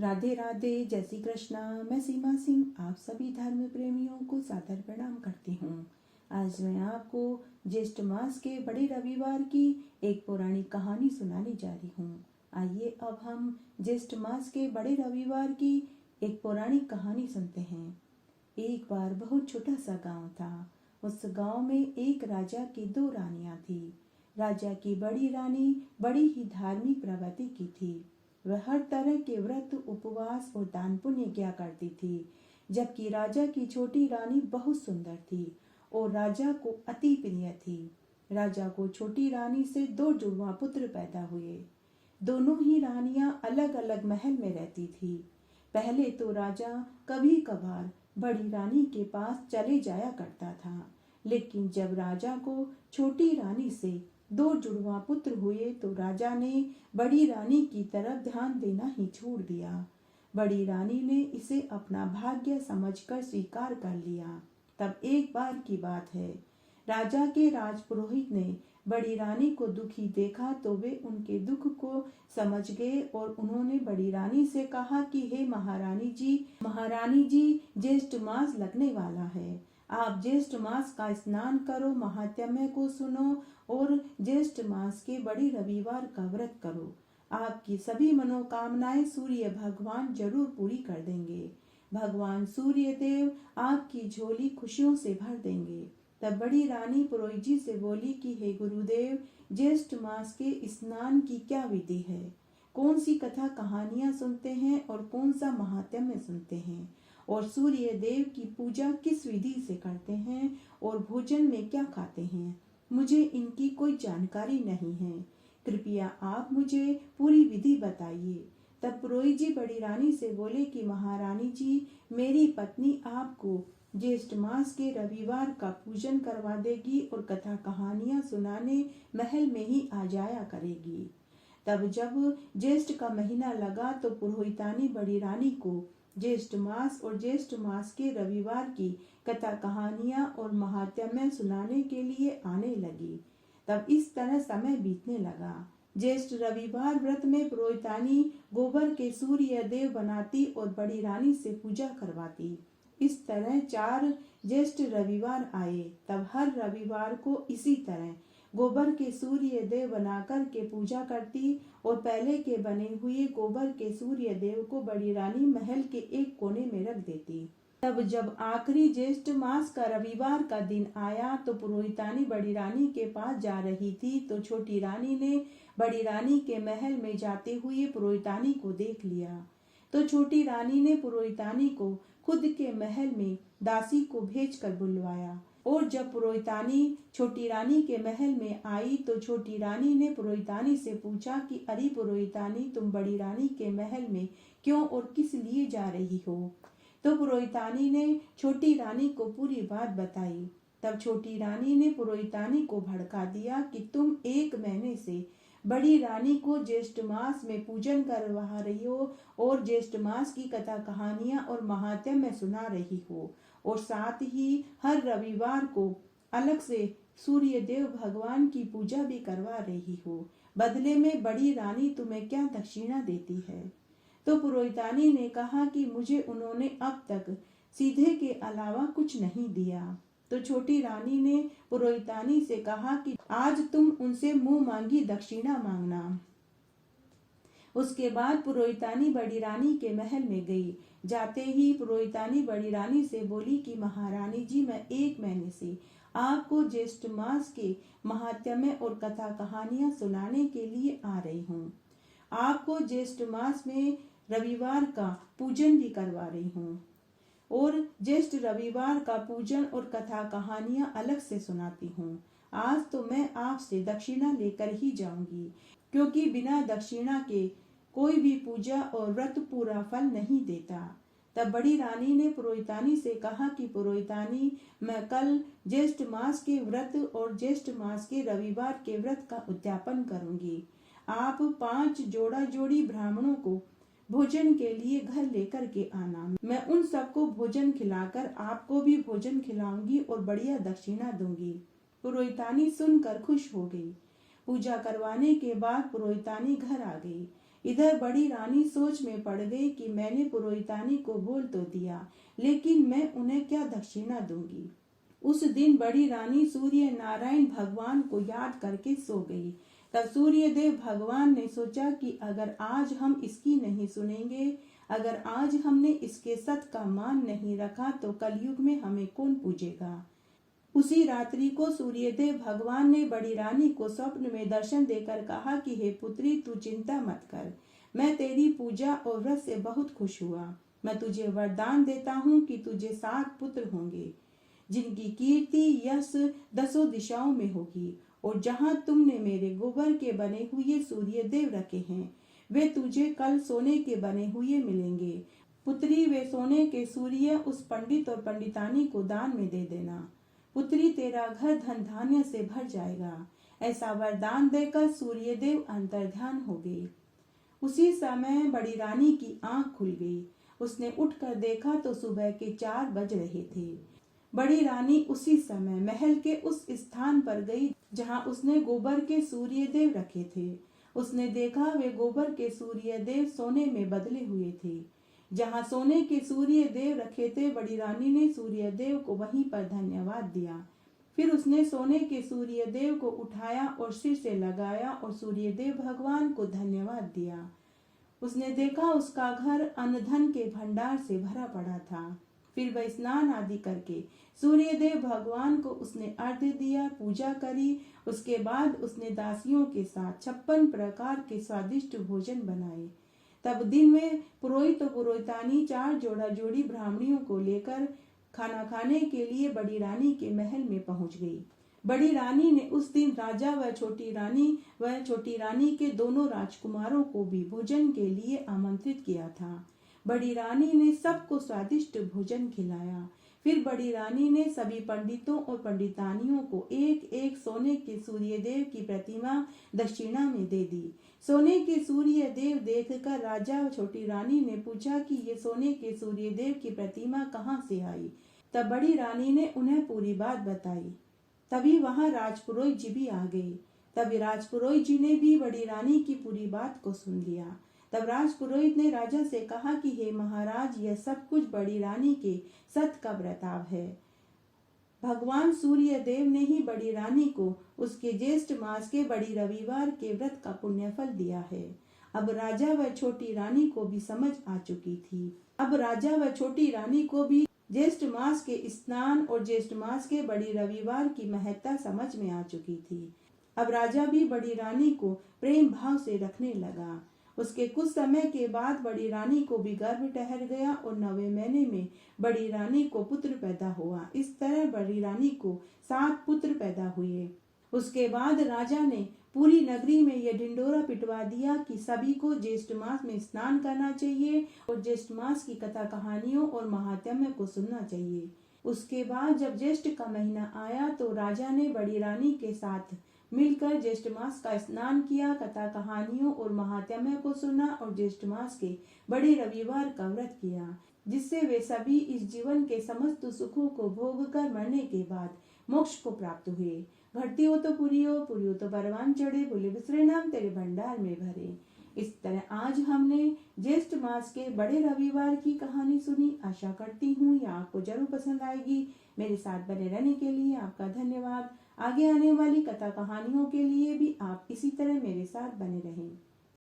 राधे राधे, जय श्री कृष्णा। मैं सीमा सिंह आप सभी धर्म प्रेमियों को सादर प्रणाम करती हूँ। आज मैं आपको ज्येष्ठ मास के बड़े रविवार की एक पौराणिक कहानी सुनाने जा रही हूँ। आइए अब हम ज्येष्ठ मास के बड़े रविवार की एक पौराणिक कहानी सुनते हैं। एक बार बहुत छोटा सा गांव था। उस गांव में एक राजा की 2 रानियां थी। राजा की बड़ी रानी बड़ी ही धार्मिक प्रवृत्ति की थी। वह हर तरह के व्रत, उपवास और दान पुण्य किया करती थी, जबकि राजा की छोटी रानी बहुत सुंदर थी और राजा को अति प्रिय थी। राजा को छोटी रानी से 2 जुड़वा पुत्र पैदा हुए। दोनों ही रानियां अलग अलग महल में रहती थी। पहले तो राजा कभी कभार बड़ी रानी के पास चले जाया करता था, लेकिन जब राजा को छोटी रानी से 2 जुड़वा पुत्र हुए तो राजा ने बड़ी रानी की तरफ ध्यान देना ही छोड़ दिया। बड़ी रानी ने इसे अपना भाग्य समझकर स्वीकार कर लिया। तब एक बार की बात है, राजा के राजपुरोहित ने बड़ी रानी को दुखी देखा तो वे उनके दुख को समझ गए और उन्होंने बड़ी रानी से कहा कि हे महारानी जी, ज्येष्ठ मास लगने वाला है। आप ज्येष्ठ मास का स्नान करो, महात्म्य को सुनो और ज्येष्ठ मास के बड़े रविवार का व्रत करो। आपकी सभी मनोकामनाएं सूर्य भगवान जरूर पूरी कर देंगे। भगवान सूर्य देव आपकी झोली खुशियों से भर देंगे। तब बड़ी रानी पुरोहित जी से बोली कि हे गुरुदेव, ज्येष्ठ मास के स्नान की क्या विधि है? कौन सी कथा कहानियां सुनते हैं और कौन सा महात्म्य सुनते हैं? और सूर्य देव की पूजा किस विधि से करते हैं और भोजन में क्या खाते हैं? मुझे इनकी कोई जानकारी नहीं है। कृपया आप मुझे पूरी विधि बताइए। तब पुरोहित जी बड़ी रानी से बोले कि महारानी जी, मेरी पत्नी आपको ज्येष्ठ मास के रविवार का पूजन करवा देगी और कथा कहानियां सुनाने महल में ही आ जाया करेगी। तब जब ज्येष्ठ का महीना लगा तो पुरोहितानी बड़ी रानी को ज्येष्ठ मास और ज्येष्ठ मास के रविवार की कथा कहानियां और महात्म्य सुनाने के लिए आने लगी। तब इस तरह समय बीतने लगा। ज्येष्ठ रविवार व्रत में पुरोहितानी गोबर के सूर्य देव बनाती और बड़ी रानी से पूजा करवाती। इस तरह 4 ज्येष्ठ रविवार आए। तब हर रविवार को इसी तरह गोबर के सूर्य देव बनाकर के पूजा करती और पहले के बने हुए गोबर के सूर्य देव को बड़ी रानी महल के एक कोने में रख देती। तब जब आखिरी ज्येष्ठ मास का रविवार का दिन आया तो पुरोहितानी बड़ी रानी के पास जा रही थी तो छोटी रानी ने बड़ी रानी के महल में जाते हुए पुरोहितानी को देख लिया। तो छोटी रानी ने पुरोहितानी को खुद के महल में दासी को भेजकर बुलवाया और जब पुरोहितानी छोटी रानी के महल में आई तो छोटी रानी ने पुरोहितानी से पूछा कि अरे पुरोहितानी, तुम बड़ी रानी के महल में क्यों और किस लिए जा रही हो? तो पुरोहितानी ने छोटी रानी को पूरी बात बताई। तब छोटी रानी ने पुरोहितानी को भड़का दिया कि तुम 1 महीने से बड़ी रानी को ज्येष्ठ मास में पूजन करवा रही हो और ज्येष्ठ मास की कथा कहानियां और महात्म्य सुना रही हो और साथ ही हर रविवार को अलग से सूर्य देव भगवान की पूजा भी करवा रही हो। बदले में बड़ी रानी तुम्हें क्या दक्षिणा देती है? तो पुरोहितानी ने कहा कि मुझे उन्होंने अब तक सीधे के अलावा कुछ नहीं दिया। तो छोटी रानी ने पुरोहितानी से कहा कि आज तुम उनसे मुंह मांगी दक्षिणा मांगना। उसके बाद पुरोहितानी बड़ी रानी के महल में गई। जाते ही पुरोहितानी बड़ी रानी से बोली कि महारानी जी, मैं 1 महीने से आपको ज्येष्ठ मास के महात्म्य और कथा कहानियां सुनाने के लिए आ रही हूँ। आपको ज्येष्ठ मास में रविवार का पूजन भी करवा रही हूँ और ज्येष्ठ रविवार का पूजन और कथा कहानियां अलग से सुनाती हूँ। आज तो मैं आपसे दक्षिणा लेकर ही जाऊंगी, क्योंकि बिना दक्षिणा के कोई भी पूजा और व्रत पूरा फल नहीं देता। तब बड़ी रानी ने पुरोहितानी से कहा कि पुरोहितानी, मैं कल ज्येष्ठ मास के व्रत और ज्येष्ठ मास के रविवार के व्रत का उद्यापन करूंगी। आप 5 जोड़ा जोड़ी ब्राह्मणों को भोजन के लिए घर लेकर के आना। मैं उन सबको भोजन खिलाकर आपको भी भोजन खिलाऊंगी और बढ़िया दक्षिणा दूंगी। पुरोहितानी सुनकर खुश हो गई। पूजा करवाने के बाद पुरोहितानी घर आ गई। इधर बड़ी रानी सोच में पड़ गई कि मैंने पुरोहितानी को बोल तो दिया, लेकिन मैं उन्हें क्या दक्षिणा दूंगी। उस दिन बड़ी रानी सूर्य नारायण भगवान को याद करके सो गई। तब सूर्य देव भगवान ने सोचा कि अगर आज हम इसकी नहीं सुनेंगे, अगर आज हमने इसके सत का मान नहीं रखा तो कलयुग में हमें कौन पूजेगा। उसी रात्रि को सूर्यदेव भगवान ने बड़ी रानी को स्वप्न में दर्शन देकर कहा कि हे पुत्री, तू चिंता मत कर, मैं तेरी पूजा और व्रत से बहुत खुश हुआ। मैं तुझे वरदान देता हूँ कि तुझे 7 पुत्र होंगे, जिनकी कीर्ति यश 10 दिशाओं में होगी, और जहाँ तुमने मेरे गोबर के बने हुए सूर्य देव रखे हैं, वे तुझे कल सोने के बने हुए मिलेंगे। पुत्री, वे सोने के सूर्य उस पंडित और पंडितानी को दान में दे देना। पुत्री, तेरा घर धन धान्य से भर जाएगा। ऐसा वरदान देकर सूर्यदेव अंतर्ध्यान हो गए। उसी समय बड़ी रानी की आंख खुल गई। उसने उठकर देखा तो सुबह के 4 बज रहे थे। बड़ी रानी उसी समय महल के उस स्थान पर गई जहां उसने गोबर के सूर्यदेव रखे थे। उसने देखा वे गोबर के सूर्यदेव सोने में बदले हुए थे। जहां सोने के सूर्यदेव रखे थे, बड़ी रानी ने सूर्यदेव को वहीं पर धन्यवाद दिया। फिर उसने सोने के सूर्यदेव को उठाया और सिर से लगाया और सूर्यदेव भगवान को धन्यवाद दिया। उसने देखा उसका घर अन्न धन के भंडार से भरा पड़ा था। फिर वह स्नान आदि करके सूर्यदेव भगवान को उसने अर्घ्य दिया, पूजा करी। उसके बाद उसने दासियों के साथ 56 प्रकार के स्वादिष्ट भोजन बनाए। तब दिन में पुरोहित और पुरोहितानी 4 जोड़ा जोड़ी ब्राह्मणियों को लेकर खाना खाने के लिए बड़ी रानी के महल में पहुंच गई। बड़ी रानी ने उस दिन राजा व छोटी रानी के दोनों राजकुमारों को भी भोजन के लिए आमंत्रित किया था। बड़ी रानी ने सबको स्वादिष्ट भोजन खिलाया। फिर बड़ी रानी ने सभी पंडितों और पंडितानियों को एक एक सोने के सूर्यदेव की प्रतिमा दक्षिणा में दे दी। सोने के सूर्यदेव देखकर राजा व छोटी रानी ने पूछा कि ये सोने के सूर्यदेव की प्रतिमा कहाँ से आई। तब बड़ी रानी ने उन्हें पूरी बात बताई। तभी वहां राजपुरोहित जी भी आ गए। तब राजपुरोहित जी ने भी बड़ी रानी की पूरी बात को सुन लिया। तब राजपुरोहित ने राजा से कहा कि हे महाराज, यह सब कुछ बड़ी रानी के सत का प्रताप है। भगवान सूर्य देव ने ही बड़ी रानी को उसके ज्येष्ठ मास के बड़ी रविवार के व्रत का पुण्यफल दिया है। अब राजा व छोटी रानी को भी समझ आ चुकी थी। अब राजा व छोटी रानी को भी ज्येष्ठ मास के स्नान और ज्येष्ठ मास के बड़ी रविवार की महत्ता समझ में आ चुकी थी। अब राजा भी बड़ी रानी को प्रेम भाव से रखने लगा। उसके कुछ समय के बाद बड़ी रानी को भी गर्भ ठहर गया और 9वें महीने में बड़ी रानी को पुत्र पैदा हुआ। इस तरह बड़ी रानी को 7 पुत्र पैदा हुए। उसके बाद राजा ने पूरी नगरी में यह ढिंडोरा पिटवा दिया कि सभी को ज्येष्ठ मास में स्नान करना चाहिए और ज्येष्ठ मास की कथा कहानियों और महात्म्य को सुनना चाहिए। उसके बाद जब ज्येष्ठ का महीना आया तो राजा ने बड़ी रानी के साथ मिलकर ज्येष्ठ मास का स्नान किया, कथा कहानियों और महात्म्य को सुना और ज्येष्ठ मास के बड़े रविवार का व्रत किया, जिससे वे सभी इस जीवन के समस्त सुखों को भोग कर मरने के बाद मोक्ष को प्राप्त हुए। घटती हो तो पूरी हो तो परवान चढ़े, बोले बिसरे नाम तेरे भंडार में भरे। इस तरह आज हमने ज्येष्ठ मास के बड़े रविवार की कहानी सुनी। आशा करती हूँ यह आपको जरूर पसंद आएगी। मेरे साथ बने रहने के लिए आपका धन्यवाद। आगे आने वाली कथा कहानियों के लिए भी आप इसी तरह मेरे साथ बने रहें।